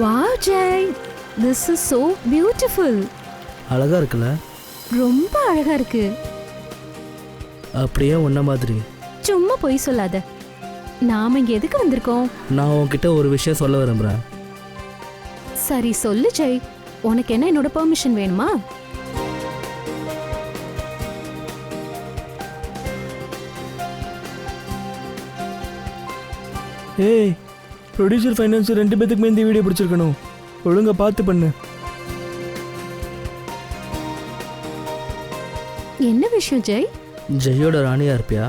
Wow Jai, this is so beautiful. அழகா இருக்குல்ல? ரொம்ப அழகா இருக்கு. அப்படியே உன்ன மாதிரி. சும்மா பொய் சொல்லாத. நாம இங்க எதுக்கு வந்திருக்கோம்? நான் உன்கிட்ட ஒரு விஷயம் சொல்ல விரும்புறேன். சரி சொல்லு ஜெய், உனக்கு என்ன என்னோட பெர்மிஷன் வேணுமா? ஏய், ப்ரொடியூசர் ஃபைனான்ஸ் 2 பேத்துக்குமே இந்த வீடியோ பிடிச்சிருக்கணும். ஒழுங்கா பார்த்து பண்ணு. என்ன விஷயம் ஜெய்? ஜெயோட ராணியா இருப்பியா?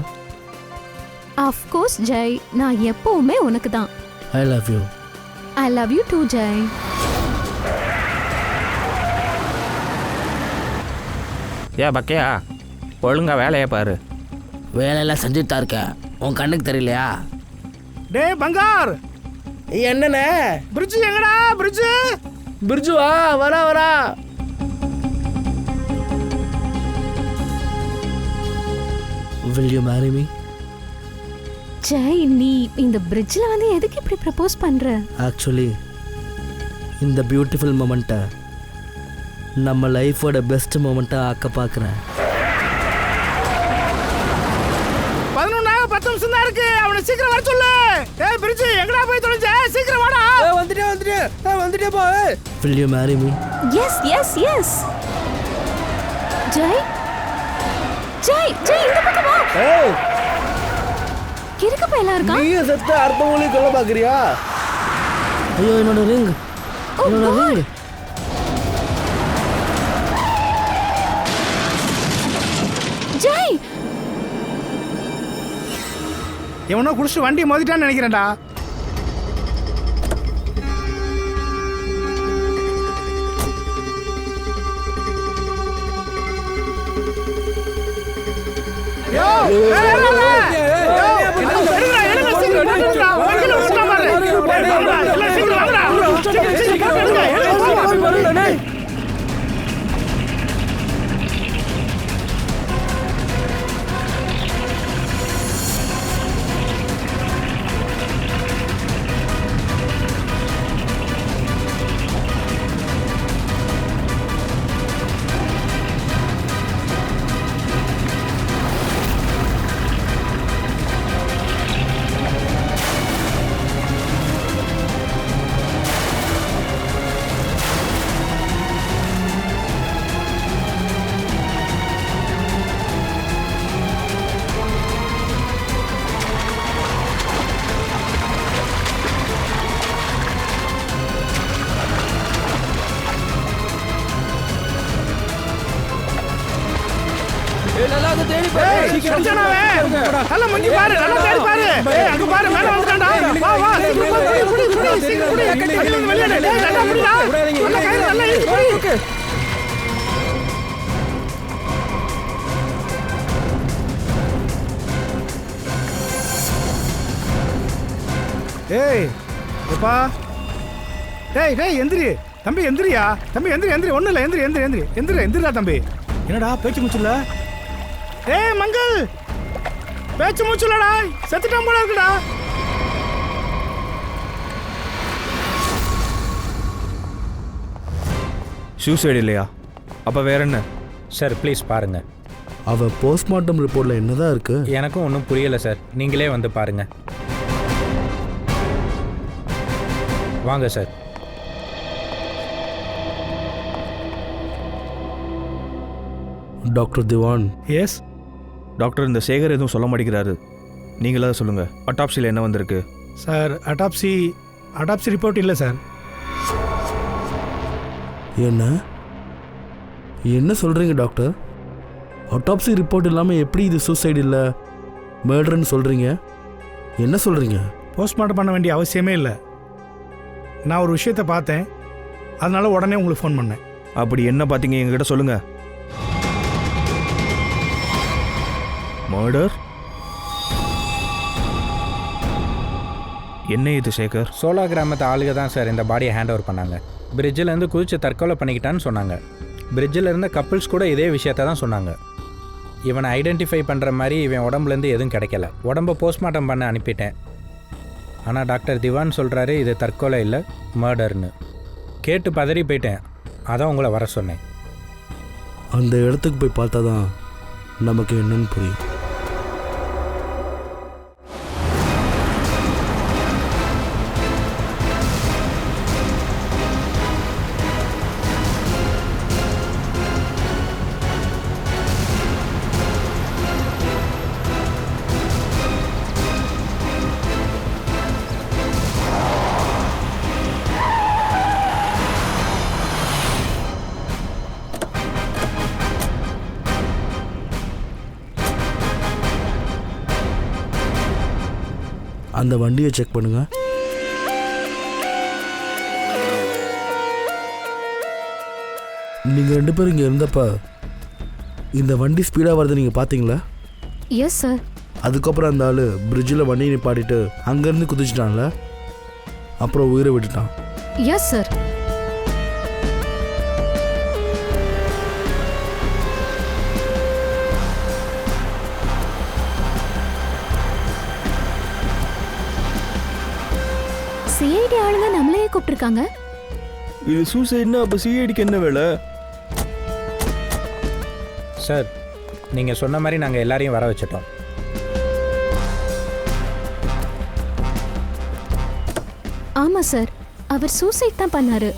ஆஃப் கோர்ஸ் ஜெய், நான் எப்பவுமே உனக்கு தான். I love you. I love you too Jai. ஏ பக்கையா, ஒழுங்கா வேலையை பாரு. வேலையெல்லாம் செஞ்சுட்டு தான் இருக்க, உன் கண்ணுக்கு தெரியலையா? டே பங்கார், என்னண்ணே? பிரிட்ஜ் எங்கடா? பிரிட்ஜு வரா. Will you marry me? Jai, நீ இந்த பிரிட்ஜ்ல வந்து எதுக்கு இப்படி ப்ரப்போஸ் பண்ற? ஆக்சுவலி இந்த பியூட்டிஃபுல் மொமெண்ட்டை நம்ம லைஃபோட பெஸ்ட் மொமெண்ட்டாக ஆக்க பார்க்குறேன். 11 நிமிஷம் தான் இருக்கு, அவனை சீக்கிரம் வர சொல்லு. ஏய் பிரிட்ஜ் எங்கடா போய் தொலைஞ்ச? சீக்கிரம் வாடா. வந்துட்டே போ. Will you marry me? Yes. Jai இந்த பக்கம் வா. ஏய், கிறுக்கு பையலா இருக்கா? நீயே செத்த அர்த்தம் மொழி கொள்ள பார்க்கறியா? ஐயோ, என்னோட ரிங். ஜெய், எவனோ குடிச்சு வண்டி மோதிட்டான்னு நினைக்கிறேன்டா. நல்லா மங்கி பாரு, நல்லா தேடி பாரு. ஏய் அங்க பாரு, மேல வந்துட்டான்டா. வா சீக்கிரம் புடி. கையில இருந்து வெளிய டேய், நல்லா புடிடா. நல்லா கையில நல்லா இருக்கு. ஏய் எப்பா, டேய் எந்திரி தம்பி, எந்திரியா தம்பி, எந்திரி. ஒண்ணு இல்ல, எந்திரிடா தம்பி. என்னடா பேச்சு மூச்சுல? ஏய் மங்கள், பேச்சு மூச்சுலடா, செத்துட்டான் போல இருக்குடா. சூசைடு இல்லையா? அப்போ வேற என்ன? சார் ப்ளீஸ் பாருங்க. அவ போஸ்ட்மார்ட்டம் ரிப்போர்ட்ல என்னதான் இருக்கு? எனக்கும் ஒன்றும் புரியல சார், நீங்களே வந்து பாருங்க. வாங்க சார். டாக்டர் திவான். எஸ் டாக்டர், இந்த சேகர் எதுவும் சொல்ல மாட்டேங்கிறாரு. நீங்களா சொல்லுங்க, அட்டாப்சியில் என்ன வந்திருக்கு? சார், அட்டாப்சி ரிப்போர்ட் இல்லை சார். என்ன சொல்றீங்க டாக்டர்? அட்டாப்சி ரிப்போர்ட் இல்லாமல் எப்படி இது சூசைட் இல்லை மர்டர்னு சொல்றீங்க? என்ன சொல்றீங்க? போஸ்ட்மார்ட்டம் பண்ண வேண்டிய அவசியமே இல்லை. நான் ஒரு விஷயத்தை பார்த்தேன், அதனால உடனே உங்களுக்கு ஃபோன் பண்ணேன். அப்படி என்ன பார்த்தீங்க, எங்ககிட்ட சொல்லுங்க. மர்டர்? என்ன இது சேகர்? சோலா கிராமத்து ஆளுக தான் சார் இந்த பாடியை ஹேண்ட் ஓவர் பண்ணாங்க. பிரிட்ஜிலேருந்து குதிச்சு தற்கொலை பண்ணிக்கிட்டான்னு சொன்னாங்க. பிரிட்ஜில் இருந்த கப்பிள்ஸ் கூட இதே விஷயத்த தான் சொன்னாங்க. இவனை ஐடென்டிஃபை பண்ணுற மாதிரி இவன் உடம்புலேருந்து எதுவும் கிடைக்கல. உடம்பை போஸ்ட்மார்ட்டம் பண்ண அனுப்பிட்டேன். ஆனால் டாக்டர் திவான் சொல்கிறாரு இது தற்கொலை இல்லை மர்டர்னு. கேட்டு பதறி போயிட்டேன், அதான் உங்களை வர சொன்னேன். அந்த இடத்துக்கு போய் பார்த்தா தான் நமக்கு என்னன்னு புரியும். அந்த வண்டியை செக் பண்ணுங்க. நீங்கள் 2 பேரும் இங்கே இருந்தப்ப இந்த வண்டி ஸ்பீடாக வருது நீங்கள் பார்த்தீங்களா? Yes sir. அதுக்கப்புறம் அந்த ஆள் பிரிட்ஜில் வண்டியை நிப்பாட்டிட்டு அங்கேருந்து குதிச்சிட்டான்ல, அப்புறம் உயிரை விட்டுட்டான். Yes sir. சிஐடி ஆளுங்க நம்மளையே கூப்பிட்டுருக்காங்க. இது சூசைட்னா அப்போ சிஐடிக்கு என்ன வேலை? சார், நீங்கள் சொன்ன மாதிரி நாங்கள் எல்லாரையும் வர வச்சிட்டோம். ஆமாம் சார், அவர் சூசைட் தான் பண்ணாரு.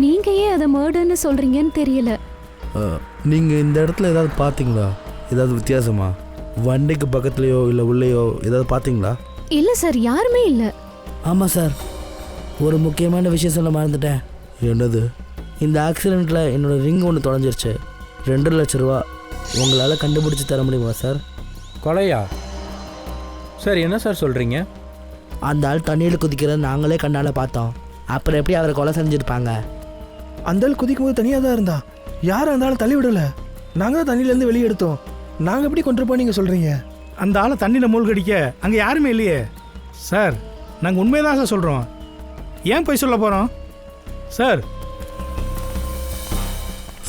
நீங்க ஏன் அதை மர்டர்னு சொல்றீங்கன்னு தெரியல. நீங்கள் இந்த இடத்துல ஏதாவது பார்த்தீங்களா? ஏதாவது வித்தியாசமா? வண்டிக்கு பக்கத்துலேயோ இல்லை உள்ளேயோ ஏதாவது பார்த்தீங்களா? இல்லை சார், யாருமே இல்லை. ஆமாம் சார், ஒரு முக்கியமான விஷயம் சொல்ல மறந்துட்டேன். என்னது? இந்த ஆக்சிடெண்ட்டில் என்னோடய ரிங் ஒன்று தொலைஞ்சிருச்சு. 2 லட்ச ரூபா உங்களால் கண்டுபிடிச்சி தர முடியுமா சார்? கொலையா? சார் என்ன சார் சொல்கிறீங்க? அந்த ஆள் தண்ணியில் குதிக்கிறத நாங்களே கண்ணால் பார்த்தோம். அப்புறம் எப்படி அவரை கொலை செஞ்சுருப்பாங்க? அந்த ஆள் குதிக்கும் போது தனியாக தான் இருந்தா. யாரும் அந்த ஆளை தள்ளி விடலை. நாங்கள் தான் தண்ணியிலேருந்து வெளியே எடுத்தோம். நாங்கள் எப்படி கொண்டிருப்போம் நீங்கள் சொல்கிறீங்க? அந்த ஆளை தண்ணியில் மூழ்கடிக்க அங்கே யாருமே இல்லையே சார். நாங்கள் உண்மைதான் சார் சொல்கிறோம். ஏன் போய் சொல்ல போகிறோம் சார்?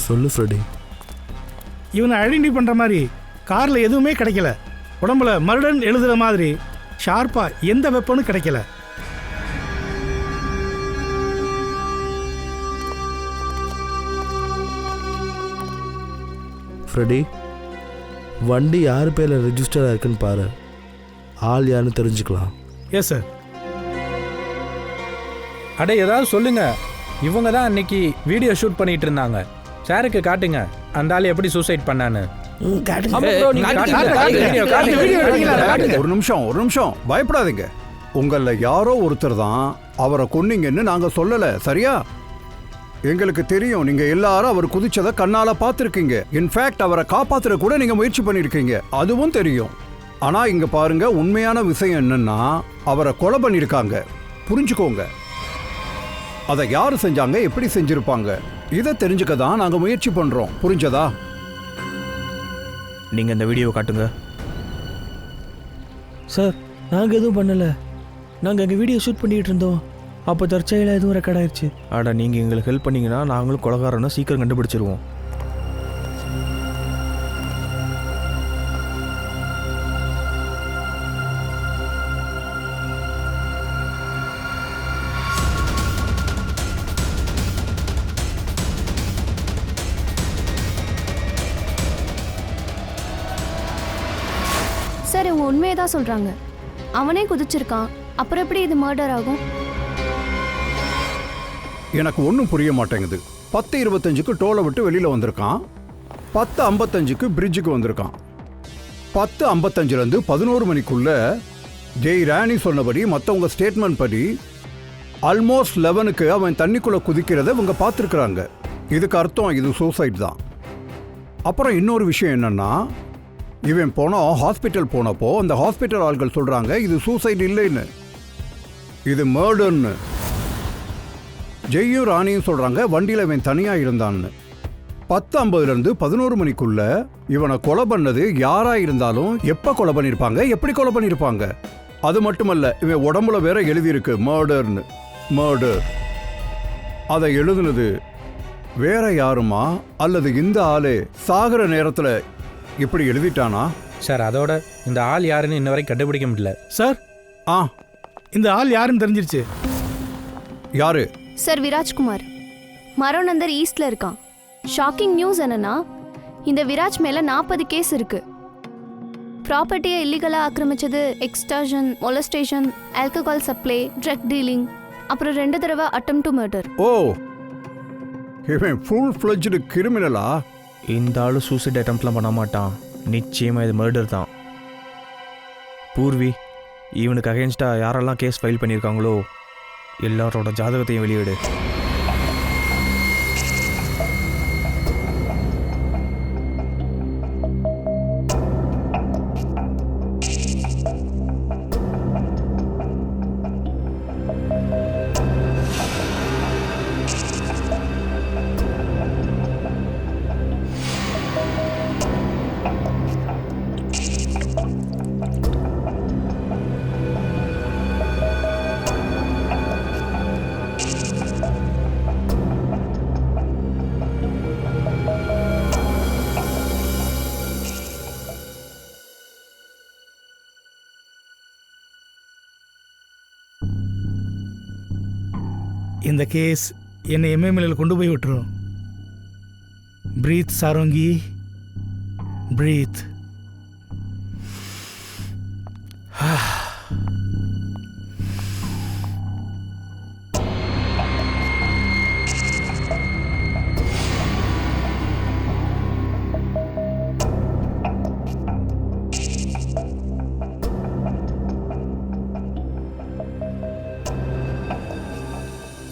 சொல்லு ஃப்ரெடி. இவனை ஐடென்டிஃபை பண்ணுற மாதிரி காரில் எதுவுமே கிடைக்கல. உடம்புல மர்டர்ன் எழுதுகிற மாதிரி ஷார்ப்பாக எந்த வெப்பனும் கிடைக்கல. ஃப்ரெடி, வண்டி யார் பேரில் ரெஜிஸ்டராக இருக்குன்னு பாரு. ஆள் யாருன்னு தெரிஞ்சுக்கலாம். Yes sir. அட ஏதாவது சொல்லுங்க. இவங்க தான் அன்னைக்கு வீடியோ ஷூட் பண்ணிட்டு இருந்தாங்க. சாருக்கு காட்டுங்க அந்த ஆள் எப்படி சூசைட் பண்ணான்னு. ஒரு நிமிஷம் பயப்படாதீங்க. உங்கள யாரோ ஒருத்தர் தான் அவரை கொன்னீங்கன்னு நாங்க சொல்லல, சரியா? எங்களுக்கு தெரியும், நீங்க எல்லாரும் அவர் குதிச்சதை கண்ணால பார்த்துருக்கீங்க. இன்ஃபேக்ட் அவரை காப்பாத்துற கூட நீங்க முயற்சி பண்ணிருக்கீங்க, அதுவும் தெரியும். ஆனா இங்க பாருங்க, உண்மையான விஷயம் என்னன்னா அவரை கொலை பண்ணிருக்காங்க. புரிஞ்சுக்கோங்க. அதை யாரு செஞ்சாங்க, எப்படி செஞ்சிருப்பாங்க, இதை தெரிஞ்சுக்க தான் நாங்க முயற்சி பண்றோம். புரிஞ்சதா? நீங்கள் இந்த வீடியோ காட்டுங்க. சார், நாங்கள் எதுவும் பண்ணலை. நாங்கள் அங்கே வீடியோ ஷூட் பண்ணிகிட்டு இருந்தோம். அப்போ தற்செயலாக எதுவும் ரெக்கார்ட் ஆயிடுச்சு. ஆடா, நீங்கள் எங்களுக்கு ஹெல்ப் பண்ணீங்கன்னா நாங்களும் கொலைகாரனை சீக்கிரம் கண்டுபிடிச்சிருவோம். சார், இவங்க உண்மையை தான் சொல்கிறாங்க. அவனே குதிச்சிருக்கான், அப்புறம் எப்படி இது மர்டர் ஆகும்? எனக்கு ஒன்றும் புரிய மாட்டேங்குது. 10:25க்கு டோலை விட்டு வெளியில் வந்திருக்கான். 10:55க்கு பிரிட்ஜுக்கு வந்திருக்கான். 10:55லேருந்து 11 மணிக்குள்ள ஜெய் ராணி சொன்னபடி, மற்றவங்க ஸ்டேட்மெண்ட் படி ஆல்மோஸ்ட் 11க்கு அவன் தண்ணிக்குள்ளே குதிக்கிறத இவங்க பார்த்துருக்குறாங்க. இதுக்கு அர்த்தம் இது சூசைட் தான். அப்புறம் இன்னொரு விஷயம் என்னன்னா, இவன் ஹாஸ்பிட்டல் போனப்போ அந்த ஹாஸ்பிட்டல் ஆள்கள் சொல்கிறாங்க இது சூசைட் இல்லைன்னு, இது மர்டர்ன்னு. ஜெய்யும் ராணியும் சொல்கிறாங்க வண்டியில் இவன் தனியாக இருந்தான்னு. 10:50லேருந்து 11 மணிக்குள்ள இவனை கொலை பண்ணது யாராக இருந்தாலும் எப்போ கொலை பண்ணியிருப்பாங்க, எப்படி கொலை பண்ணியிருப்பாங்க? அது மட்டுமல்ல, இவன் உடம்புல வேற எழுதியிருக்கு மர்டர்னு. மர்டர் அதை எழுதுனது வேற யாருமா, அல்லது இந்த ஆளே சாகிற நேரத்தில் இப்படி எழுதிட்டானா? சார், அதோட இந்த ஆள் யாருன்னு இன்ன வரைக்கும் கண்டுபிடிக்க முடியல சார், இந்த ஆள் யாருன்னு தெரிஞ்சிருச்சு. யாரு? சார் விராஜ்குமார் மரோநந்தர் ஈஸ்ட்ல இருக்கான். ஷாக்கிங் நியூஸ் என்னன்னா இந்த விராஜ் மேல 40 கேஸ் இருக்கு. ப்ராப்பர்ட்டியை இல்லீகலா ஆக்கிரமிச்சது, extortion, molestation, alcohol supply, drug dealing, அப்புறம் 2 தடவை அட்டெம்ப்ட் டு மர்டர். ஓ, இவன் ஃபுல் ஃப்ளெஜ்டு கிரிமினலா? இந்த ஆள் சூசைட் அட்டம்ப்ட்லாம் பண்ண மாட்டான். நிச்சயமாக இது மர்டர் தான். பூர்வி, இவனுக்கு அகேன்ஸ்டாக யாரெல்லாம் கேஸ் ஃபைல் பண்ணியிருக்காங்களோ எல்லாரோட ஜாதகத்தையும் வெளியிடு. இந்த கேஸ் என்னை எம்எம்எல்ஏல கொண்டு போய் விட்டுரும். பிரீத் சாரோங்கி, பிரீத்.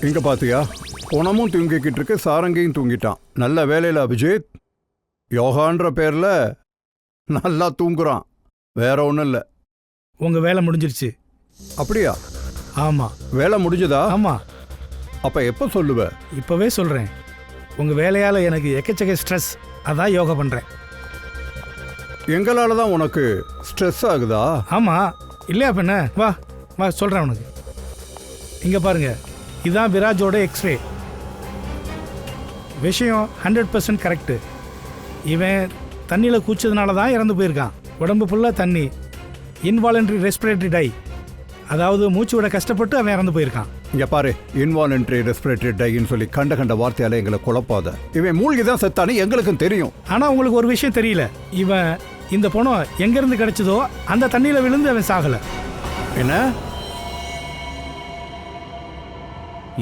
இங்க பாத்தியா, உணமும் தூங்கிக்கிட்டு இருக்கு, சாரங்கியும் தூங்கிட்டான். நல்ல வேலையில் அபிஜித், யோகான்ற பேர்ல நல்லா தூங்குறான். வேற ஒன்றும் இல்லை. உங்க வேலை முடிஞ்சிருச்சு. அப்படியா? ஆமா. வேலை முடிஞ்சதா? ஆமா. அப்ப எப்ப சொல்லுவ? இப்பவே சொல்றேன். உங்க வேலையால எனக்கு எக்கச்சக்க ஸ்ட்ரெஸ், அதான் யோகா பண்றேன். எங்களால தான் உனக்கு ஸ்ட்ரெஸ் ஆகுதா? ஆமா, இல்லையா பெண்ண? வா வா சொல்றேன் உனக்கு. இங்க பாருங்க, இதான் விராஜோட எக்ஸ்ரே. விஷயம் 100% கரெக்டு. இவன் தண்ணியில் கூச்சதுனால தான் இறந்து போயிருக்கான். உடம்பு ஃபுல்லாக தண்ணி, இன்வாலன்ட்ரி ரெஸ்பிரேட்டரி டை, அதாவது மூச்சு விட கஷ்டப்பட்டு அவன் இறந்து போயிருக்கான். இங்க பாரு, இன்வாலன்ட்ரி ரெஸ்பிரேட்டரி டைன்னு சொல்லி கண்ட வார்த்தையால எங்களை குழப்பாத. இவன் மூழ்கி தான் செத்தானு எங்களுக்கும் தெரியும். ஆனால் உங்களுக்கு ஒரு விஷயம் தெரியல. இவன் இந்த பணம் எங்கேருந்து கிடைச்சதோ அந்த தண்ணியில் விழுந்து அவன் சாகலை. என்ன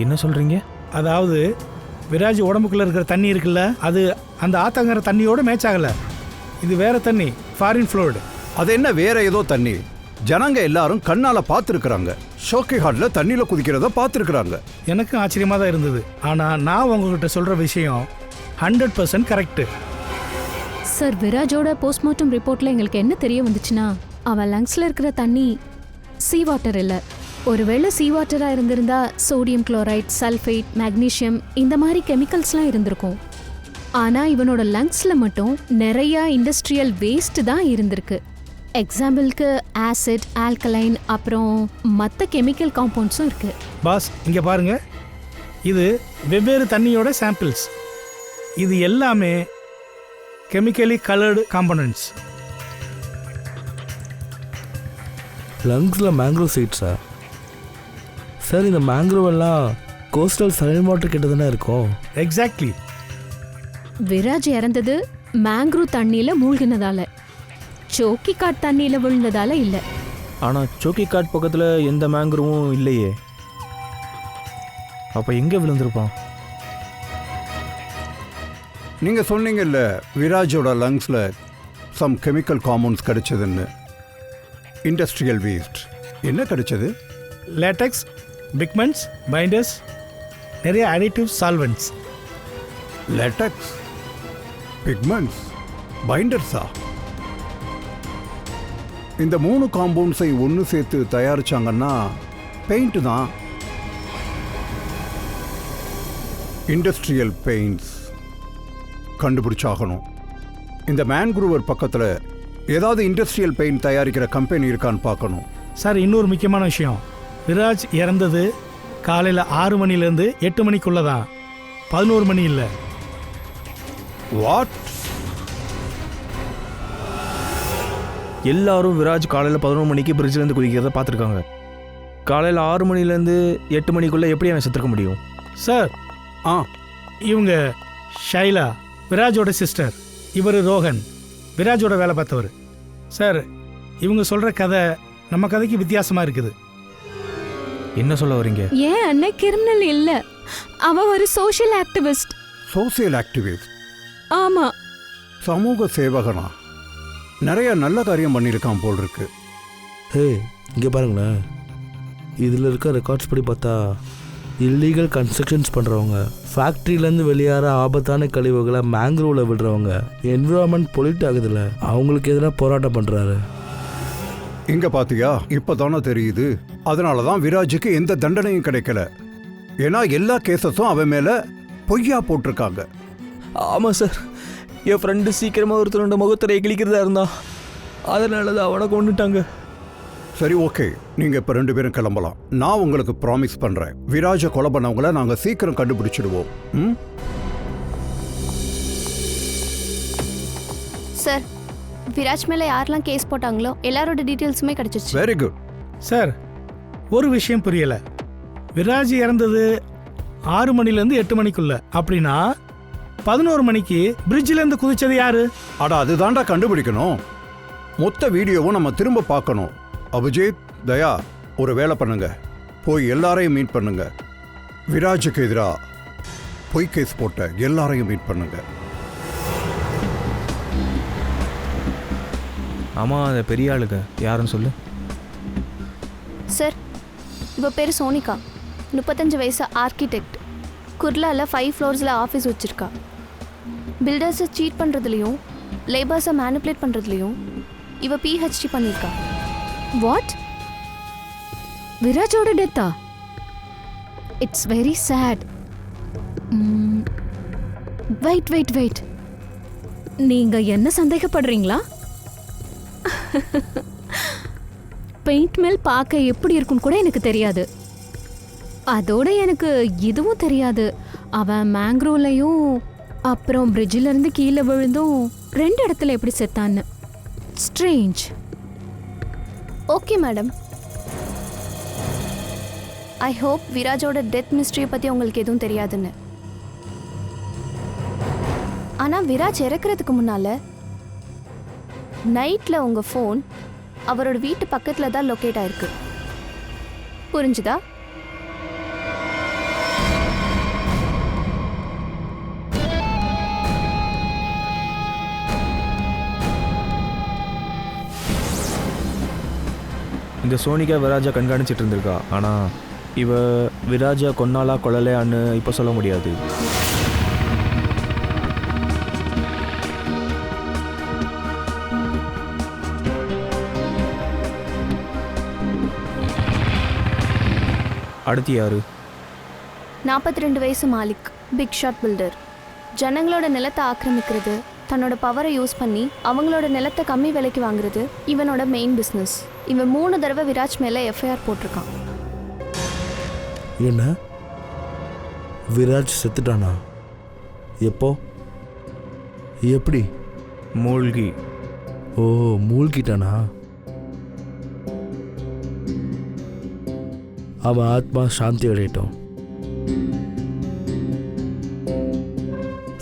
என்ன சொல்கிறீங்க? அதாவது விராஜ் உடம்புக்குள்ளே இருக்கிற தண்ணி இருக்குல்ல, அது அந்த ஆத்தங்கிற தண்ணியோட மேட்ச் ஆகலை. இது வேற தண்ணி, ஃபாரின் ஃப்ளோய்டு. அது என்ன வேற ஏதோ தண்ணி? ஜனங்க எல்லாரும் கண்ணால பார்த்துருக்குறாங்க. ஷோக்கி ஹாட்ல தண்ணியில் குதிக்கிறத பார்த்துருக்குறாங்க. எனக்கும் ஆச்சரியமாக தான் இருந்தது. ஆனால் நான் உங்ககிட்ட சொல்கிற விஷயம் 100% கரெக்டு. சார், விராஜோட போஸ்ட்மார்ட்டம் ரிப்போர்ட்ல எங்களுக்கு என்ன தெரிய வந்துச்சுன்னா, அவன் லங்ஸ்ல இருக்கிற தண்ணி சீ வாட்டர் இல்லை. ஒருவேளை சீ வாட்டராக இருந்திருந்தா சோடியம் குளோரைட், சல்ஃபேட், மேக்னீஷியம் இந்த மாதிரி கெமிக்கல்ஸ்லாம் இருந்திருக்கும். ஆனால் இவனோட லங்ஸில் மட்டும் நிறையா இண்டஸ்ட்ரியல் வேஸ்ட் தான் இருந்திருக்கு. எக்ஸாம்பிளுக்கு ஆசிட், ஆல்கலைன், அப்புறம் மற்ற கெமிக்கல் காம்பவுண்ட்ஸும் இருக்கு. பாஸ், இங்கே பாருங்க, இது வெவ்வேறு தண்ணியோட சாம்பிள்ஸ். இது எல்லாமே கெமிக்கலி கலர்டு காம்பனன்ட்ஸ். லங்ஸில் மேங்க்ரோவ் சீட்ஸா? சார், இந்த மேங்க்ரோவ் எல்லாம் கோஸ்டல் சைன் வாட்டர் கிட்ட தானே இருக்கும். எக்ஸாக்ட்லி. விராஜ் இறந்தது மேங்க்ரூவ் தண்ணியில மூழ்கினதால, சோக்கி காட் தண்ணியில விழுந்ததால இல்ல. ஆனால் சோக்கி காட் பக்கத்தில் எந்த மேங்க்ரோவும் இல்லையே. அப்போ எங்கே விழுந்திருப்பான்? நீங்க சொன்னீங்கல்ல விராஜோட லங்ஸ்ல சம் கெமிக்கல் காம்பவுண்ட்ஸ் கிடைச்சதுன்னு. இண்டஸ்ட்ரியல் வேஸ்ட் என்ன கிடைச்சது? லேட்டெக்ஸ், பிக்மெண்ட்ஸ், பைண்டர்ஸ், நிறைய அடிட்டிவ் சால்வெண்ட்ஸ். லேட்டெக்ஸ், பிக்மெண்ட்ஸ், பைண்டர்ஸா? இந்த 3 காம்பவுண்ட்ஸை ஒன்று சேர்த்து தயாரிச்சாங்கன்னா பெயிண்ட் தான். இண்டஸ்ட்ரியல் பெயிண்ட்ஸ் கண்டுபிடிச்சாகணும். இந்த மேன்க்ரூவர் பக்கத்தில் ஏதாவது இண்டஸ்ட்ரியல் பெயிண்ட் தயாரிக்கிற கம்பெனி இருக்கான்னு பார்க்கணும். சார், இன்னொரு முக்கியமான விஷயம், விராஜ் இறந்தது காலையில் 6 மணிலேருந்து 8 மணிக்குள்ளே தான், 11 மணி இல்லை. வாட்? எல்லாரும் விராஜ் காலையில் 11 மணிக்கு பிரிட்ஜிலேருந்து குதிக்கிறத பார்த்துருக்காங்க. காலையில் 6 மணிலேருந்து 8 மணிக்குள்ளே எப்படி அவன் செத்துருக்க முடியும்? சார் ஆ இவங்க ஷைலா விராஜோட சிஸ்டர், இவர் ரோஹன் விராஜோட வேலை பார்த்தவர். சார் இவங்க சொல்கிற கதை நம்ம கதைக்கு வித்தியாசமாக இருக்குது. என்ன சொல்ல வரீங்க? ஏன் அண்ணன் கிரிமினல் இல்ல, அவன் ஒரு சோஷியல் ஆக்டிவிஸ்ட். சோசியல் ஆக்டிவிஸ்ட், ஆமா, சமூக சேவகனா, நிறைய நல்ல காரியம் பண்ணியிருக்கான் போல் இருக்கு. ஹே இங்கே பாருங்களேன், இதில் இருக்க ரெக்கார்ட்ஸ் படி பார்த்தா இல்லீகல் கன்ஸ்ட்ரக்ஷன்ஸ் பண்ணுறவங்க, ஃபேக்ட்ரியிலேருந்து வெளியேற ஆபத்தான கழிவுகளை மேங்க்ரோவில் விடுறவங்க, என்விரான்மெண்ட் பொல்யூட் ஆகுதுல்ல, அவங்களுக்கு எதிராக போராட்டம் பண்ணுறாரு. இங்க பாத்தியா, இப்பதானே தெரியுது. அதனால தான் விராஜுக்கு எந்த தண்டனையும் கிடைக்கல. ஏன்னா எல்லா கேசஸும் அவன் மேல பொய்யா போட்டிருக்காங்க. ஆமாம் சார், என் ஃப்ரெண்டு சீக்கிரமாக ஒருத்தரோட முகத்திரையை கிழிக்கிறதா இருந்தா, அதனால தான் அவனை கொண்டுட்டாங்க. சரி ஓகே, நீங்க இப்ப 2 பேரும் கிளம்பலாம். நான் உங்களுக்கு ப்ராமிஸ் பண்றேன், விராஜை கொலை பண்ணவங்கள நாங்க சீக்கிரம் கண்டுபிடிச்சிடுவோம். ம்? சார் விராஜ் மேலே யாரெல்லாம் கேஸ் போட்டாங்களோ எல்லாரோட டீட்டெயில்ஸுமே கிடச்சிச்சு. Very good. சார் ஒரு விஷயம் புரியலை, விராஜ் இறந்தது 6 மணிலேருந்து 8 மணிக்குள்ள, அப்படின்னா 11 மணிக்கு பிரிட்ஜிலேருந்து குதிச்சது யாரு? அட அதுதான்டா கண்டுபிடிக்கணும். மொத்த வீடியோவும் நம்ம திரும்ப பார்க்கணும். அபிஜித், தயா, ஒரு வேலை பண்ணுங்க, போய் எல்லாரையும் மீட் பண்ணுங்க. விராஜுக்கு எதிராக பொய் கேஸ் போட்ட எல்லாரையும் மீட் பண்ணுங்க. ஆமாம், அந்த பெரிய ஆளுங்க யாருன்னு சொல்லு. சார் இவ பேர் சோனிகா, 35 வயசு, ஆர்கிடெக்ட். குர்லாவில் 5 ஃப்ளோர்ஸில் ஆஃபீஸ் வச்சுருக்கா. பில்டர்ஸை சீட் பண்ணுறதுலையும் லேபர்ஸை மேனிப்புலேட் பண்ணுறதுலையும் இவ பிஹெச்டி பண்ணியிருக்கா. வாட்? விராஜோட டெத்தா? It's very sad. Wait wait wait, நீங்க என்ன சந்தேகப்படுறீங்களா? பெயிண்ட் மில் பார்க்க எப்படி இருக்குன்னு கூட எனக்கு தெரியாது. அதோட எனக்கு இதுவும் தெரியாது, அவன் மேங்க்ரோவ்லையும் அப்புறம் பிரிட்ஜில் இருந்து கீழே விழுந்தும் 2 இடத்துல எப்படி செத்தான்னு. Strange. Okay madam, I hope விராஜோட டெத் மிஸ்ட்ரியை பற்றி உங்களுக்கு எதுவும் தெரியாதுன்னு. ஆனால் விராஜ் இறக்குறதுக்கு முன்னால் நைட்டில் உங்கள் ஃபோன் அவரோட வீட்டு பக்கத்தில் தான் லொக்கேட் ஆயிருக்கு. புரிஞ்சுதா? இந்த சோனிகா விராஜா கண்காணிச்சிட்டு இருந்திருக்கா. ஆனால் இவ விராஜா கொன்னாலா கொல்லலையான்னு இப்போ சொல்ல முடியாது. அடுத்து யாரு? 42 வயசு மாலிக், பிக் ஷாட் பில்டர். ஜனங்களோட நிலத்தை ஆக்கிரமிக்கிறது, தன்னோட பவரை யூஸ் பண்ணி அவங்களோட நிலத்தை கம்மி விலைக்கு வாங்குறது இவனோட மெயின் பிஸ்னஸ். இவன் 3 தடவை விராஜ் மேலே எஃப்ஐஆர் போட்டிருக்கான். என்ன, விராஜ் செத்துட்டானா? எப்போ, எப்படி? மூழ்கி. ஓ, மூழ்கிட்டானா? அவன் ஆத்மா சாந்தி அடையட்டும்.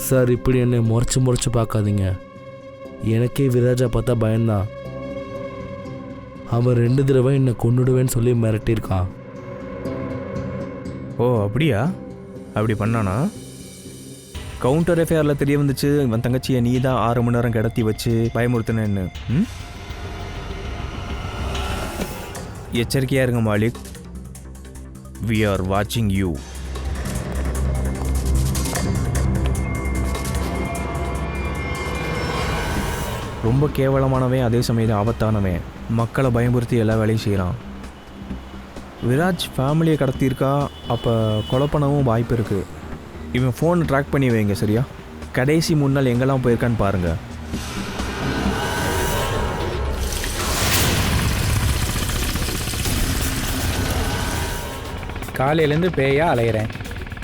சார், இப்படி என்னை முறைச்சு பார்க்காதீங்க. எனக்கே விராஜா பார்த்தா பயந்தான். அவன் 2 தடவை என்னை கொன்னுடுவேன்னு சொல்லி மிரட்டியிருக்கான். ஓ அப்படியா? அப்படி பண்ணானா? கவுண்டர் எஃப்ஐஆரில் தெரிய வந்துச்சு இவன் தங்கச்சியை நீ தான் 6 மணி நேரம் கிடத்தி வச்சு பயமுறுத்தினேன்னு. எச்சரிக்கையாக இருங்க Malik. We are watching you. ரொம்ப கேவலமானவன், அதே சமயம் ஆபத்தானவன். மக்களை பயமுறுத்தி எல்லா வேலையும் செய்கிறான். விராஜ் ஃபேமிலியை கடத்தியிருக்கா, அப்போ கொலை பண்ணவும் வாய்ப்பு இருக்குது. இவன் ஃபோனை ட்ராக் பண்ணி வைங்க, சரியா? கடைசி 3 நாள் எங்கெல்லாம் போயிருக்கான்னு பாருங்கள். காலையிலேருந்து பேயா அலையிறேன்.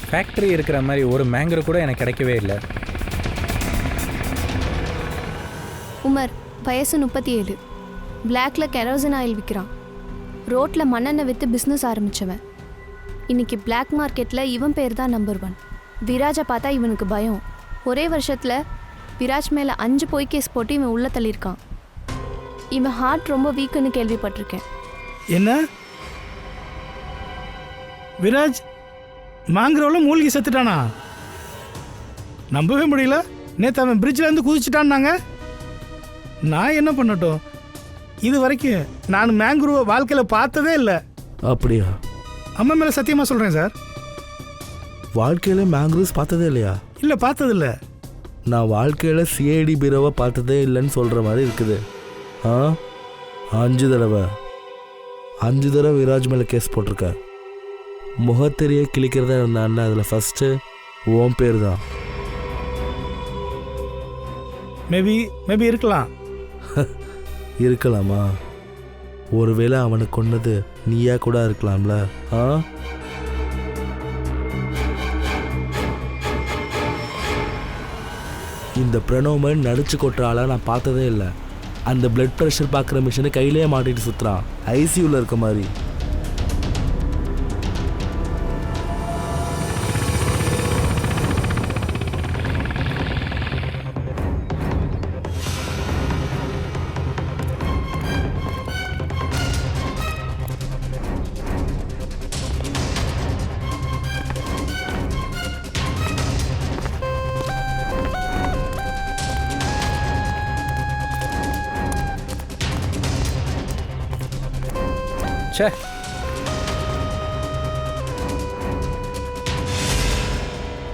ஃபேக்ட்ரி இருக்கிற மாதிரி ஒரு மேங்கர் கூட எனக்கு கிடைக்கவே இல்லை. உமர், வயசு 37, பிளாக்ல கெரோசின் ஆயில் விற்கிறான். ரோட்டில் மண்ணெண்ணெய் விற்று பிஸ்னஸ் ஆரம்பித்தவன். இன்னைக்கு பிளாக் மார்க்கெட்டில் இவன் பேர் தான் நம்பர் 1. விராஜை பார்த்தா இவனுக்கு பயம். ஒரே வருஷத்தில் விராஜ் மேலே 5 பொய் கேஸ் போட்டு இவன் உள்ளே தள்ளியிருக்கான். இவன் ஹார்ட் ரொம்ப வீக்குன்னு கேள்விப்பட்டிருக்கேன். என்ன விராஜ் மாங்குரோவில் மூழ்கி செத்துட்டானா? நம்பவே முடியல. நேற்று அவன் பிரிட்ஜில் இருந்து குதிச்சுட்டான்னாங்க. நான் என்ன பண்ணட்டும்? இது வரைக்கும் நான் மேங்குரோவை வாழ்க்கையில் பார்த்ததே இல்லை. அப்படியா? அம்மா மேலே சத்தியமாக சொல்கிறேன் சார். வாழ்க்கையில் மேங்க்ரூவ்ஸ் பார்த்ததே இல்லையா? இல்லை, பார்த்ததில்ல. நான் வாழ்க்கையில் சிஐடி பீரோவை பார்த்ததே இல்லைன்னு சொல்கிற மாதிரி இருக்குது. 5 தடவை விராஜ் மேலே கேஸ் போட்டிருக்க. முகத்தெரிய கிழிக்கிறதா இருந்தான்ல, அதில் ஃபஸ்ட்டு உன் பேர் தான். மேபி இருக்கலாம். இருக்கலாமா? ஒருவேளை அவனை கொன்னது நீயா கூட இருக்கலாம்ல. இந்த பிரணவமன் நடிச்சு கொட்டுற ஆளாக நான் பார்த்ததே இல்லை. அந்த பிளட் ப்ரெஷர் பார்க்குற மிஷினை கையிலேயே மாட்டிட்டு சுற்றுறான், ஐசியூவில் இருக்க மாதிரி. ச்சே,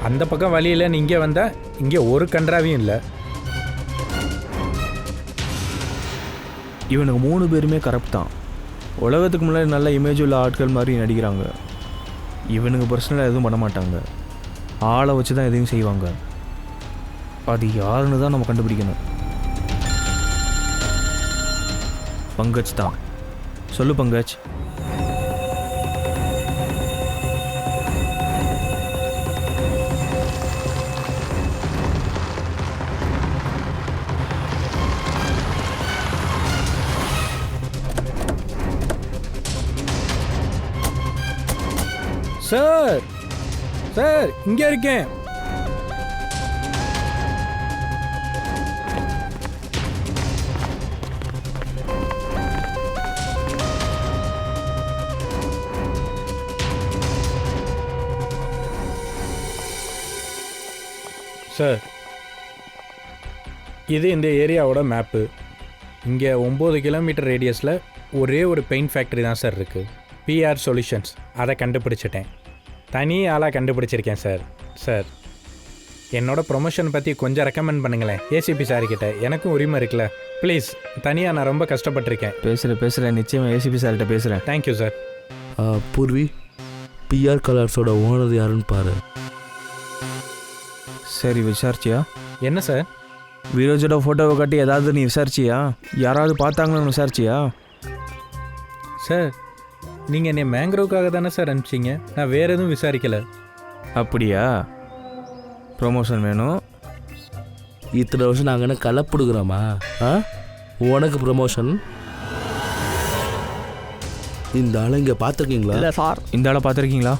அந்த பக்கம் வழி இல்லைன்னு இங்கே வந்தால் இங்கே ஒரு கன்றாவையும் இல்லை. இவனுக்கு 3 பேருமே கரெக்ட் தான். உலகத்துக்கு முன்னாடி நல்ல இமேஜ் உள்ள ஆட்கள் மாதிரி நடிக்கிறாங்க. இவனுக்கு பர்சனலாக எதுவும் பண்ண மாட்டாங்க. ஆளை வச்சு தான் எதையும் செய்வாங்க. அது யாருன்னு தான் நம்ம கண்டுபிடிக்கணும். பங்கஜ் தான். சொல்லு பங்கஜ். சார் சார் இங்கே இருக்கேன். சார், இது இந்த ஏரியாவோட மேப்பு. இங்கே 9 கிலோமீட்டர் ரேடியஸில் ஒரே ஒரு பெயிண்ட் ஃபேக்ட்ரி தான் சார் இருக்குது. PR solutions. அதை கண்டுபிடிச்சிட்டேன். தனி ஆளாக கண்டுபிடிச்சிருக்கேன் சார். சார், என்னோட ப்ரொமோஷன் பற்றி கொஞ்சம் ரெக்கமெண்ட் பண்ணுங்களேன் ஏசிபி சார்கிட்ட. எனக்கும் உரிமை இருக்குல்ல. ப்ளீஸ், தனியாக நான் ரொம்ப கஷ்டப்பட்டிருக்கேன். பேசுகிறேன். நிச்சயமாக ஏசிபி சார்கிட்ட பேசுகிறேன். Thank you sir. பூர்வி, பிஆர் கலர்ஸோட ஓனர் யாருன்னு பாரு. சரி, விசாரிச்சியா? என்ன சார்? விரோஜோட ஃபோட்டோவை காட்டி ஏதாவது நீ விசாரிச்சியா? யாராவது பார்த்தாங்கன்னு விசாரிச்சியா? சார், நீங்கள் என்னை மேங்க்ரோவுக்காக தானே சார் அனுப்பிச்சிங்க. நான் வேறு எதுவும் விசாரிக்கலை. அப்படியா? ப்ரொமோஷன் வேணும். இத்தனை வருஷம் நாங்கள் என்ன கலப்பிடுக்கிறோமா? உனக்கு ப்ரொமோஷன்? இந்த ஆளை இங்கே பார்த்துருக்கீங்களா? இல்லை சார். இந்த ஆளை பார்த்துருக்கீங்களா?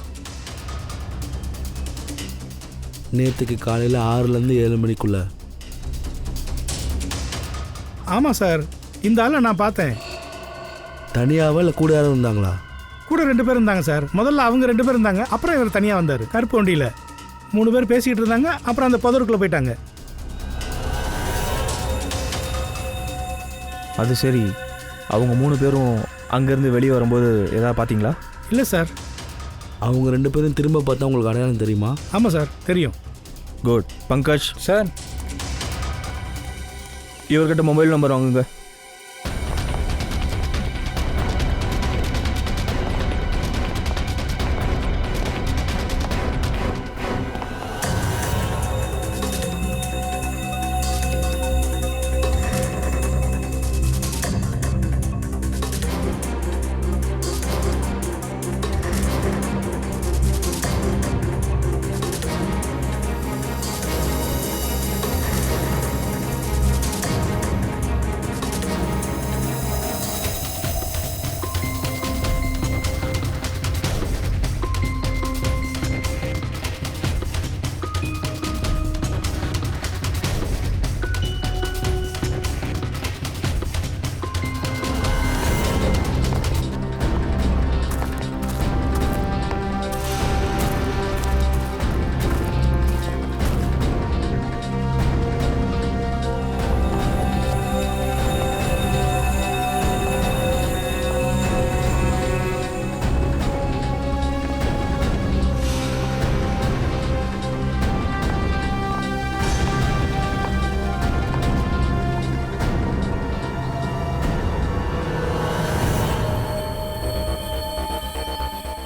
நேற்றுக்கு காலையில் 6லேருந்து 7 மணிக்குள்ள. ஆமாம் சார், இந்த ஆளை நான் பார்த்தேன். தனியாவா இல்லை கூட யாரும் இருந்தாங்களா? கூட 2 பேர் இருந்தாங்க சார். முதல்ல அவங்க 2 பேர் இருந்தாங்க, அப்புறம் இவர் தனியாக வந்தார் கருப்பு வண்டியில். 3 பேர் பேசிக்கிட்டு இருந்தாங்க, அப்புறம் அந்த புதருக்குள்ளே போயிட்டாங்க. அது சரி, அவங்க 3 பேரும் அங்கேருந்து வெளியே வரும்போது எதாவது பார்த்தீங்களா? இல்லை சார். அவங்க 2 பேரும் திரும்ப பார்த்தா உங்களுக்கு அடையாளம் தெரியுமா? ஆமாம் சார், தெரியும். குட். பங்கஜ் சார், இவர்கிட்ட மொபைல் நம்பர் வாங்குங்க.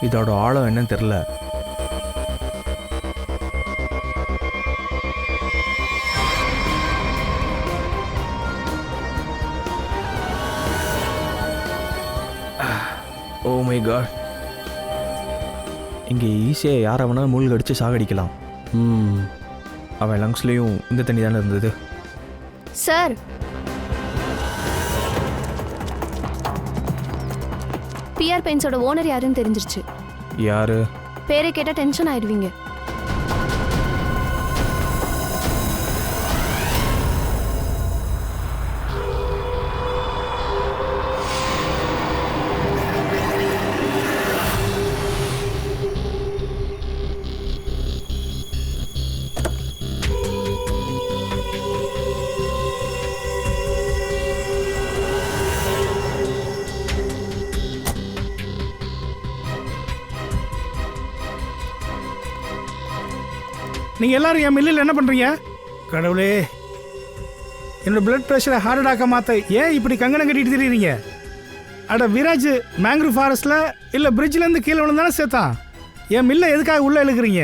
இதோட ஆழம் என்னன்னு தெரில. ஓ மை காட், இங்கே ஈஸியாக யாரை வேணாலும் மூழ்கி அடித்து சாகடிக்கலாம். அவன் லங்ஸ்லேயும் இந்த தண்ணி தானே இருந்தது. சார், பிஆர் பெயிண்ட்ஸோட ஓனர் யாருன்னு தெரிஞ்சிருச்சு. யாரு? பேரை கேட்டால் டென்ஷன் ஆயிடுவீங்க. நீங்கள் எல்லாரும் என் மில்லில் என்ன பண்ணுறீங்க? கடவுளே, என்னோட பிளட் ப்ரெஷரை ஹார்ட் அட்டாக்க மாற்ற ஏன் இப்படி கங்கணம் கட்டிட்டு திரியுறீங்க? அட விராஜ் மேங்க்ரூவ் ஃபாரஸ்ட்டில் இல்லை பிரிட்ஜ்லேருந்து கீழே விழுந்தானே சேர்த்தான். என் மில்லை எதுக்காக உள்ளே இழுக்கிறீங்க?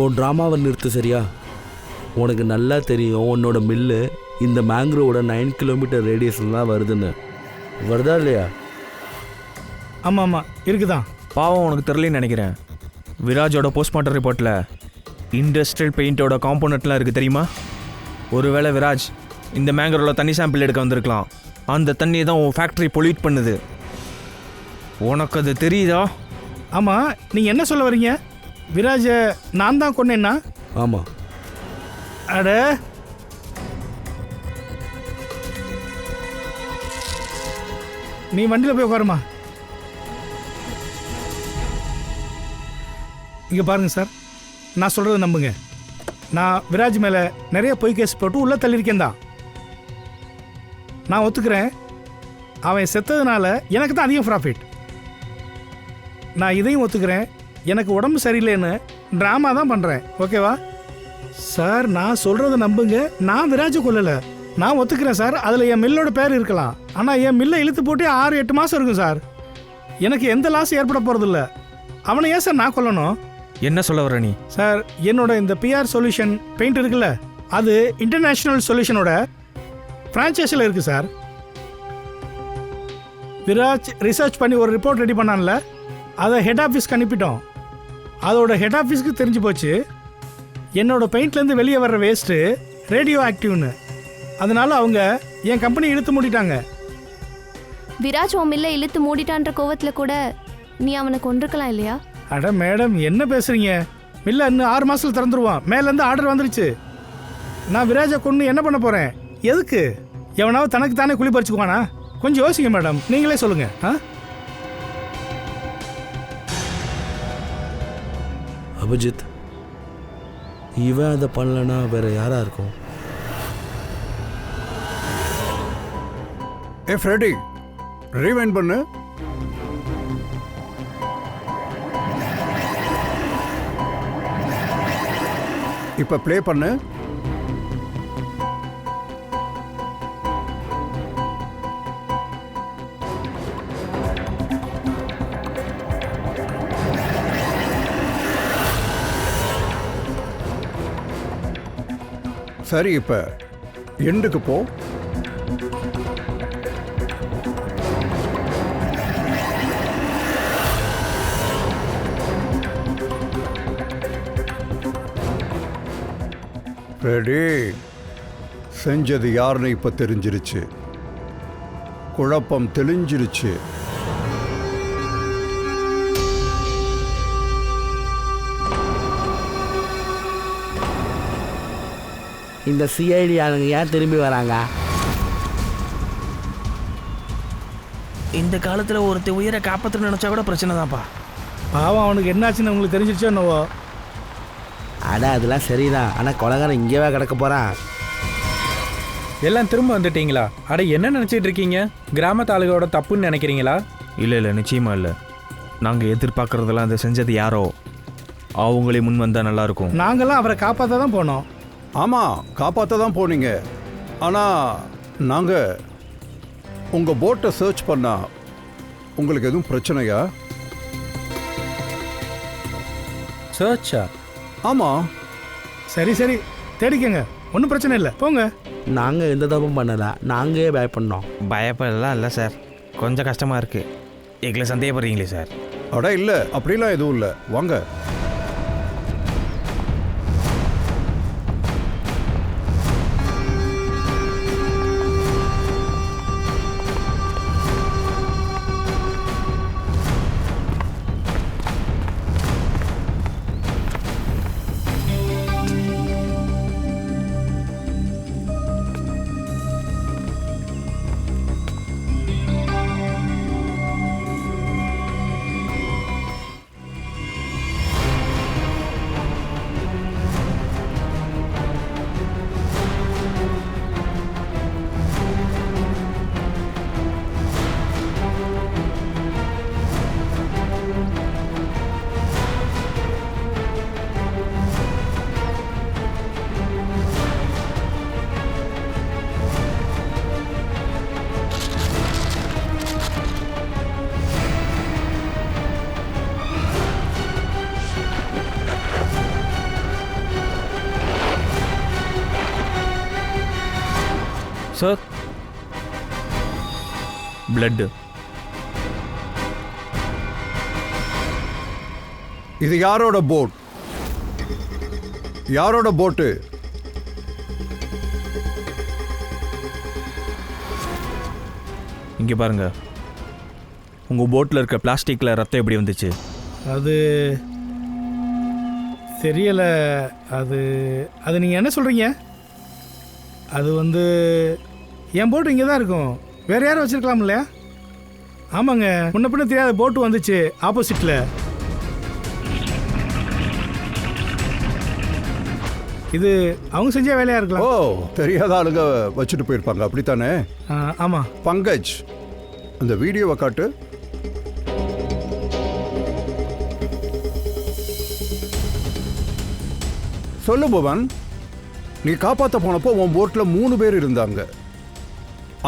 உன் ட்ராமாவை நிறுத்து சரியா? உனக்கு நல்லா தெரியும் உன்னோட மில்லு இந்த மேங்க்ரோவோட 9 கிலோமீட்டர் ரேடியஸில் தான் வருதுன்னு. வருதா இல்லையா? ஆமாம் ஆமாம் இருக்குதான். பாவம் உனக்கு தெரியலன்னு நினைக்கிறேன். விராஜோட போஸ்ட்மார்ட்டம் ரிப்போர்ட்டில் இண்டஸ்ட்ரியல் பெயிண்டோட காம்போனட்லாம் இருக்குது தெரியுமா? ஒருவேளை விராஜ் இந்த மேங்கரோவில் தண்ணி சாம்பிள் எடுக்க வந்திருக்கலாம். அந்த தண்ணியை தான் உன் ஃபேக்ட்ரி பொல்யூட் பண்ணுது. உனக்கு அது தெரியுதா? ஆமாம், நீங்கள் என்ன சொல்ல வரீங்க? விராஜை நான் தான் கொன்னேன்னா? ஆமாம். அட, நீ வண்டியில் போய் உட்காருமா. இங்கே பாருங்கள் சார், நான் சொல்கிறத நம்புங்க. நான் விராஜ் மேலே நிறைய பொய் கேஸ் போட்டு உள்ளே தள்ளியிருக்கேன் தான். நான் ஒத்துக்கிறேன், அவன் செத்ததுனால எனக்கு தான் அதிகம் ப்ராஃபிட். நான் இதையும் ஒத்துக்கிறேன், எனக்கு உடம்பு சரியில்லைன்னு ட்ராமா தான் பண்ணுறேன். ஓகேவா சார்? நான் சொல்கிறத நம்புங்க, நான் விராஜை கொல்லலை. நான் ஒத்துக்கிறேன் சார், அதில் என் மில்லோட பேர் இருக்கலாம். ஆனால் என் மில்லை இழுத்து போட்டு 6-8 மாதம் இருக்கும் சார். எனக்கு எந்த லாஸும் ஏற்பட போகிறதில்ல. அவனை ஏன் சார் நான் கொல்லணும்? என்ன சொல்ல வர நீ? சார், என்னோட இந்த பிஆர் சொல்யூஷன் பெயிண்ட் இருக்குல்ல, அது இன்டர்நேஷ்னல் சொல்யூஷனோட ஃப்ரான்ச்சைஸில் இருக்குது சார். விராஜ் ரிசர்ச் பண்ணி ஒரு ரிப்போர்ட் ரெடி பண்ணான்ல, அதை ஹெட் ஆஃபீஸ்க்கு அனுப்பிட்டோம். அதோட ஹெட் ஆஃபீஸ்க்கு தெரிஞ்சு போச்சு என்னோட பெயிண்ட்லேருந்து வெளியே வர்ற வேஸ்ட்டு ரேடியோ ஆக்டிவ்னு. அதனால அவங்க என் கம்பெனி இழுத்து மூடிட்டாங்க. விராஜ் உன் மில்லை இழுத்து மூடிட்டான்ற கோவத்தில் கூட நீ அவனை கொண்டிருக்கலாம் இல்லையா? அட மேடம், என்ன பேசுறீங்க? மில்ல இன்னும் 6 மாசத்துல திறந்துருவான். மேலேருந்து ஆர்டர் வந்துருச்சு. நான் விராஜை கொண்டு என்ன பண்ண போறேன்? எதுக்கு? எவனாவது தனக்கு தானே குழி பறிச்சுக்குவானா? கொஞ்சம் யோசிங்க மேடம், நீங்களே சொல்லுங்க. அபிஜித், இவன் அதை பண்ணலன்னா வேற யாரா இருக்கும்? ஏ ஃப்ரெடி, ரீவைண்ட் பண்ணு. இப்போ ப்ளே பண்ணு. சரி, இப்போ எண்டுக்கு போ. ரெடி. செஞ்சது யாருன்னு இப்போ தெரிஞ்சிருச்சு. குழப்பம் தெளிஞ்சிருச்சு. இந்த சிஐடி ஆளுங்க ஏன் திரும்பி வராங்க? இந்த காலத்தில் ஒருத்தர் உயிரை காப்பாற்ற நினச்சா கூட பிரச்சனை தான்ப்பா. பாவம், அவனுக்கு என்னாச்சுன்னு உங்களுக்கு தெரிஞ்சிருச்சோ என்னவோ. அட அதெல்லாம் சரிதான், ஆனால் கொலகாரன் இங்கேவா கிடக்க போகிறான்? எல்லாம் திரும்ப வந்துட்டீங்களா? அட என்ன நினச்சிட்டு இருக்கீங்க? கிராமத்து ஆளுகளோட தப்புன்னு நினைக்கிறீங்களா? இல்லை இல்லை, நிச்சயமாக இல்லை. நாங்கள் எதிர்பார்க்குறதெல்லாம் அதை செஞ்சது யாரோ அவங்களே முன் வந்தால் நல்லாயிருக்கும். நாங்களாம் அவரை காப்பாற்ற தான் போனோம். ஆமாம், காப்பாற்ற தான் போனீங்க. ஆனால் நாங்கள் உங்கள் போட்டை சர்ச் பண்ணால் உங்களுக்கு எதுவும் பிரச்சனையா? சர்ச்சா? ஆமாம். சரி சரி தேடிக்கங்க, ஒன்றும் பிரச்சனை இல்லை, போங்க. நாங்கள் எந்த தப்பும் பண்ணலை, நாங்களே பயப்படணும். பயப்படலாம் இல்லை சார், கொஞ்சம் கஷ்டமாக இருக்குது. எங்களை சந்தேகப்படுறீங்களே சார்? அட இல்லை, அப்படிலாம் எதுவும் இல்லை, வாங்க. Sir, blood. இது யாரோட போட்? யாரோட போட்டு? இங்கே பாருங்க, உங்கள் போட்டில் இருக்க பிளாஸ்டிக்கில் ரத்தம் எப்படி வந்துச்சு? அது தெரியலை. அது அது நீங்கள் என்ன சொல்கிறீங்க? அது வந்து என் போட்டு இங்கே தான் இருக்கும், வேறு யாரும் வச்சுருக்கலாம் இல்லையா? ஆமாங்க, முன்ன பின்ன தெரியாத போட்டு வந்துச்சு ஆப்போசிட்டில். இது அவங்க செஞ்ச வேலையாக இருக்கலாம். ஓ, தெரியாத ஆளுங்க வச்சுட்டு போயிருப்பாங்க, அப்படித்தானே? ஆமாம். பங்கஜ், அந்த வீடியோவை காட்டு. சொல்லு புவன், நீ காப்பாற்ற போனப்போ உன் போட்டில் 3 பேர் இருந்தாங்க.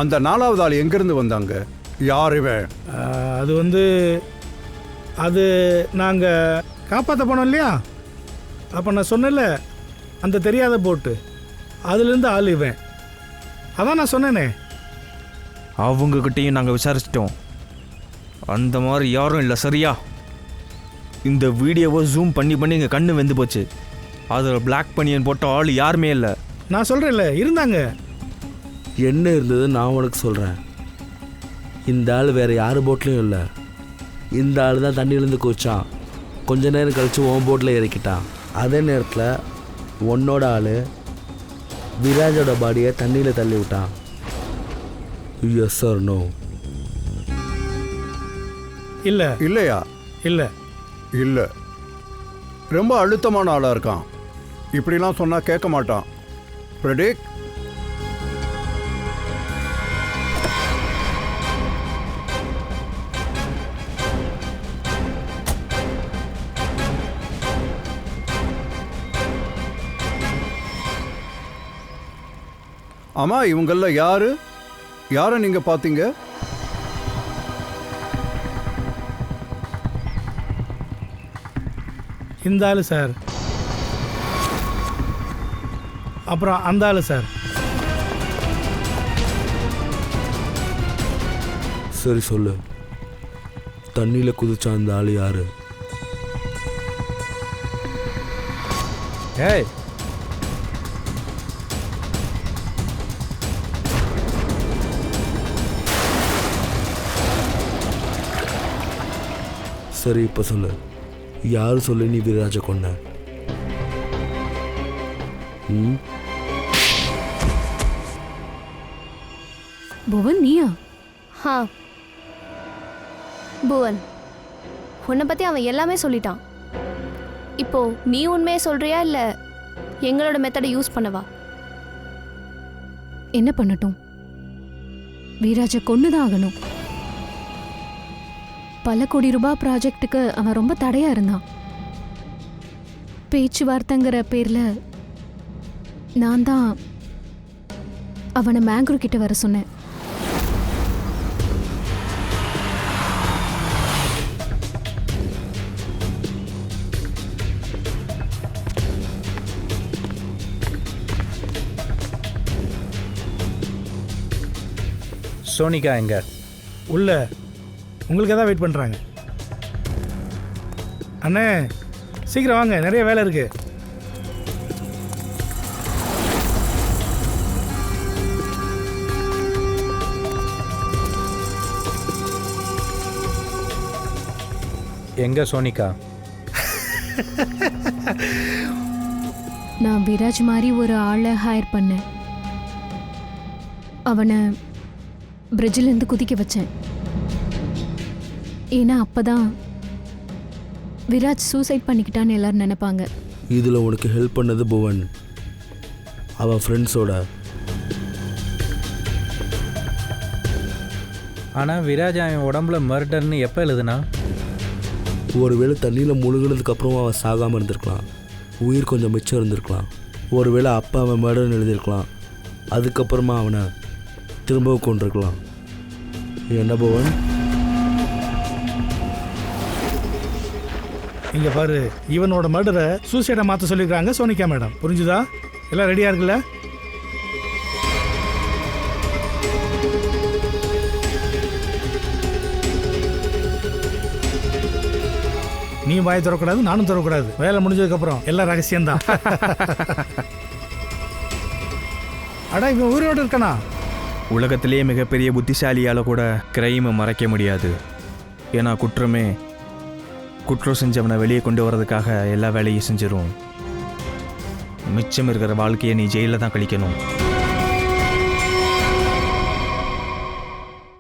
அந்த 4வது ஆள் எங்கேருந்து வந்தாங்க? யார் இவன்? அது வந்து அது நாங்கள் காப்பாற்ற போனோம் இல்லையா, அப்போ நான் சொன்னேன்ல அந்த தெரியாத போட்டு, அதுலேருந்து ஆள் இவன். அதான் நான் சொன்னேனே. அவங்கக்கிட்டையும் நாங்கள் விசாரிச்சிட்டோம், அந்த மாதிரி யாரும் இல்லை. சரியா? இந்த வீடியோவை ஜூம் பண்ணி பண்ணி எங்கள் கண்ணு வெந்து போச்சு. அதில் பிளாக் பனியன் போட்ட ஆள் யாருமே இல்லை. நான் சொல்கிறேன்ல, இருந்தாங்க. என்ன இருந்தது நான் உனக்கு சொல்கிறேன். இந்த ஆள் வேறு யார் போட்லேயும் இல்லை. இந்த ஆள் தான் தண்ணியிலேருந்து குதிச்சான், கொஞ்ச நேரம் கழித்து உன் போட்டில் இறக்கிட்டான். அதே நேரத்தில் உன்னோட ஆள் விராஜோட பாடியை தண்ணியில் தள்ளி விட்டான். Yes or no? இல்லை. இல்லையா? இல்லை இல்லை, ரொம்ப அழுத்தமான ஆளாக இருக்கான். இப்படிலாம் சொன்னால் கேட்க மாட்டான். பிரடிக், ஆமா, இவங்கள யாரை நீங்க பார்த்தீங்க? இந்த ஆள் சார், அப்புறம் அந்த ஆள் சார். சரி சொல்லு, தண்ணியில் குதிச்சா அந்த ஆள் யாரு? ஏய், சரி இப்போ சொல்லு, யார் சொல்லு நீ விராஜை கொன்ன? புவன், நீயா? ஹா புவன், உன்னை பற்றி அவன் எல்லாமே சொல்லிட்டான். இப்போ நீ உண்மையை சொல்றியா இல்லை எங்களோட மெத்தடை யூஸ் பண்ணவா? என்ன பண்ணட்டும்? வீராஜை கொன்னுதான் ஆகணும். பல கோடி ரூபாய் ப்ராஜெக்டுக்கு அவன் ரொம்ப தடையா இருந்தான். பேச்சுவார்த்தைங்கிற பேர்ல நான் தான் அவனை மேங்க்ரூ கிட்ட வர சொன்னேன். சோனிகா எங்க? உள்ள உங்களுக்கு தான் வெயிட் பண்ணுறாங்க. அண்ணே சீக்கிரம் வாங்க, நிறைய வேலை இருக்கு. எங்க சோனிகா? நான் விராஜ் மாதிரி ஒரு ஆளை ஹையர் பண்ணேன். அவனை பிரிட்ஜிலேருந்து குதிக்க வச்சேன். ஏன்னா அப்பதான் விராஜ் சூசைட் பண்ணிக்கிட்டான்னு எல்லாரும் நினைப்பாங்க. இதில் உனக்கு ஹெல்ப் பண்ணது புவன், அவன் ஃப்ரெண்ட்ஸோட. ஆனால் விராஜ் அவன் உடம்புல மர்டர்னு எப்போ எழுதுனா? ஒருவேளை தண்ணியில் முழுகினதுக்கு அப்புறமா அவன் சாகாமல் இருந்திருக்கலாம், உயிர் கொஞ்சம் மிச்சம் இருந்திருக்கலாம். ஒருவேளை அப்பா அவன் மர்டர்னு எழுதியிருக்கலாம், அதுக்கப்புறமா அவனை திரும்பவும் கொண்டிருக்கலாம். என்ன புவன்? இங்க பாரு, இவனோட மர்டரை சூசைடை மாற்ற சொல்லியிருக்காங்க சோனிகா மேடம். புரிஞ்சுதா? எல்லாம் ரெடியா இருக்குல்ல? நீ வாயை திறக்கூடாது, நானும் திறக்கூடாது. வேலை முடிஞ்சதுக்கு அப்புறம் எல்லாம் ரகசியம்தான். அடா இவன் உயிரோடு இருக்கானா? உலகத்திலேயே மிகப்பெரிய புத்திசாலியால் கூட கிரைமை மறைக்க முடியாது. ஏன்னா குற்றமே குற்றம் செஞ்சவனை வெளியே கொண்டு வரதுக்காக எல்லா வேலையும் செஞ்சிடும். மிச்சம் இருக்கிற வாழ்க்கையை நீ ஜெயிலில் தான் கழிக்கணும்.